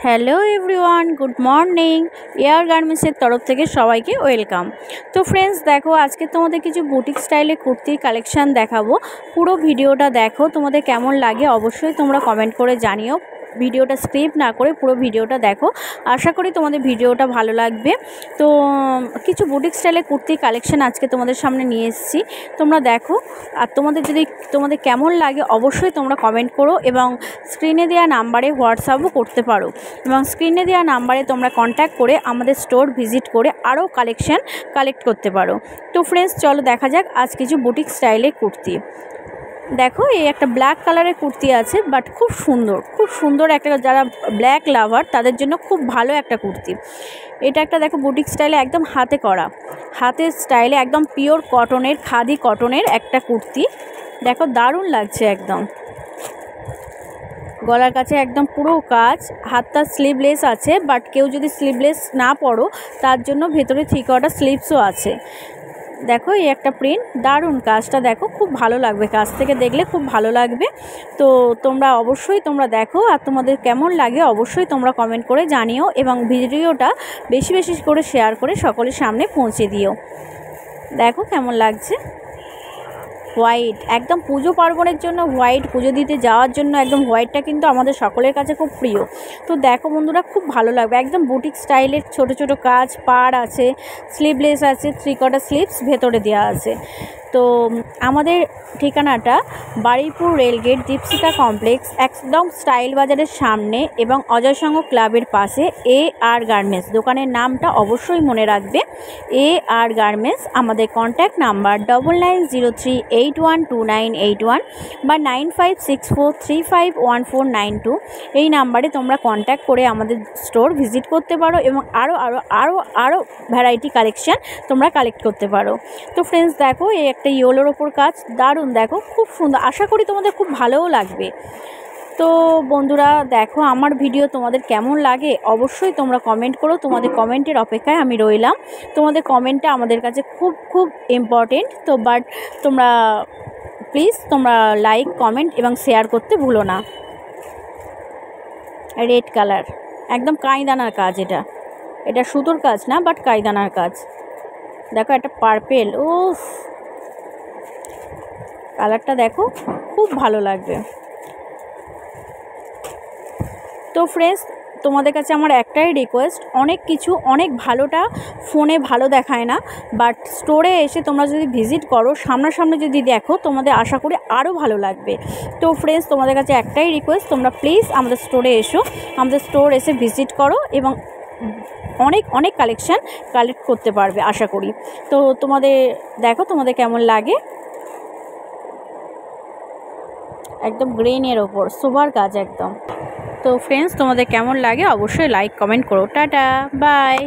Hello everyone, good morning. Air গার্মেন্টসের তরফ থেকে সবাইকে ওয়েলকাম। তো ফ্রেন্ডস দেখো, আজকে তোমাদের কিছু বুটিক স্টাইলে কুর্তির কালেকশান দেখাবো। পুরো ভিডিওটা দেখো, তোমাদের কেমন লাগে অবশ্যই তোমরা কমেন্ট করে জানিও। ভিডিওটা স্কিপ না করে পুরো ভিডিওটা দেখো, আশা করি তোমাদের ভিডিওটা ভালো লাগবে। তো কিছু বুটিক স্টাইলে কুর্তির কালেকশান আজকে তোমাদের সামনে নিয়ে এসেছি, তোমরা দেখো। আর তোমাদের কেমন লাগে অবশ্যই তোমরা কমেন্ট করো, এবং স্ক্রিনে দেওয়া নাম্বারে হোয়াটসঅ্যাপও করতে পারো, এবং স্ক্রিনে দেওয়া নাম্বারে তোমরা কন্ট্যাক্ট করে আমাদের স্টোর ভিজিট করে আরও কালেকশান কালেক্ট করতে পারো। তো ফ্রেন্ডস চলো দেখা যাক আজ কিছু বুটিক স্টাইলের কুর্তি। দেখো, এই একটা ব্ল্যাক কালারের কুর্তি আছে, বাট খুব সুন্দর একটা, যারা ব্ল্যাক লাভার তাদের জন্য খুব ভালো একটা কুর্তি। এটা একটা দেখো বুটিক স্টাইলে একদম হাতে করা, হাতের স্টাইলে একদম পিওর কটনের, খাদি কটনের একটা কুর্তি। দেখো দারুণ লাগছে একদম। গলার কাছে একদম পুরো কাজ, হাতটা স্লিভলেস আছে, বাট কেউ যদি স্লিভলেস না পরো তার জন্য ভেতরে 3/4 স্লিভসও আছে। দেখো এই একটা প্রিন্ট, দারুণ কাজটা দেখো, খুব ভালো লাগবে, কাছ থেকে দেখলে খুব ভালো লাগবে। তো তোমরা অবশ্যই দেখো, আর তোমাদের কেমন লাগে অবশ্যই তোমরা কমেন্ট করে জানিও, এবং ভিডিওটা বেশি করে শেয়ার করে সকলের সামনে পৌঁছে দিও। দেখো কেমন লাগছে। হোয়াইট একদম পুজো পার্বণের জন্য, হোয়াইট পুজো দিতে যাওয়ার জন্য একদম হোয়াইটটা কিন্তু আমাদের সকলের কাছে খুব প্রিয়। তো দেখো বন্ধুরা, খুব ভালো লাগবে, একদম বুটিক স্টাইলের ছোট কাজ, পাড় আছে, স্লিভলেস আছে, 3/4 স্লিভস ভেতরে দেওয়া আছে। তো আমাদের ঠিকানাটা বারুইপুর রেলগেট, দীপশিখা কমপ্লেক্স, একদম স্টাইল বাজারের সামনে এবং অজয় সংঘ ক্লাবের পাশে AR গার্মেন্টস। দোকানের নামটা অবশ্যই মনে রাখবে, AR গার্মেন্টস। আমাদের কন্ট্যাক্ট নাম্বার 9903812981 বা 9564351492। এই নাম্বারে তোমরা কন্ট্যাক্ট করে আমাদের স্টোর ভিজিট করতে পারো, এবং আরও ভ্যারাইটি কালেকশান তোমরা কালেক্ট করতে পারো। তো ফ্রেন্ডস দেখো, এই একটা ইয়েলোর ওপর কাজ, দারুণ দেখো, খুব সুন্দর, আশা করি তোমাদের খুব ভালোও লাগবে। তো বন্ধুরা দেখো, আমার ভিডিও তোমাদের কেমন লাগে অবশ্যই তোমরা কমেন্ট করো, তোমাদের কমেন্টের অপেক্ষায় আমি রইলাম। তোমাদের কমেন্টটা আমাদের কাছে খুব ইম্পর্টেন্ট। তো বাট তোমরা প্লিজ লাইক, কমেন্ট এবং শেয়ার করতে ভুলো না। রেড কালার, একদম কাঁইদানার কাজ, এটা সুতোর কাজ না, বাট কাঁইদানার কাজ। দেখো একটা পার্পেল, উফ, কালারটা দেখো, খুব ভালো লাগবে। তো ফ্রেন্ডস তোমাদের কাছে আমার একটাই রিকোয়েস্ট, অনেক ভালোটা ফোনে ভালো দেখায় না, বাট স্টোরে এসে তোমরা যদি ভিজিট করো, সামনাসামনি যদি দেখো, তোমাদের আশা করি আরও ভালো লাগবে। তো ফ্রেন্ডস তোমাদের কাছে একটাই রিকোয়েস্ট, তোমরা প্লিজ আমাদের স্টোরে এসো, আমাদের স্টোর এসে ভিজিট করো, এবং অনেক কালেকশান কালেক্ট করতে পারবে আশা করি। তো দেখো তোমাদের কেমন লাগে। একদম গ্রেনের ওপর সোবার কাজ একদম। তো ফ্রেন্ডস তোমাদের কেমন লাগে অবশ্যই লাইক, কমেন্ট করো। Tata, by.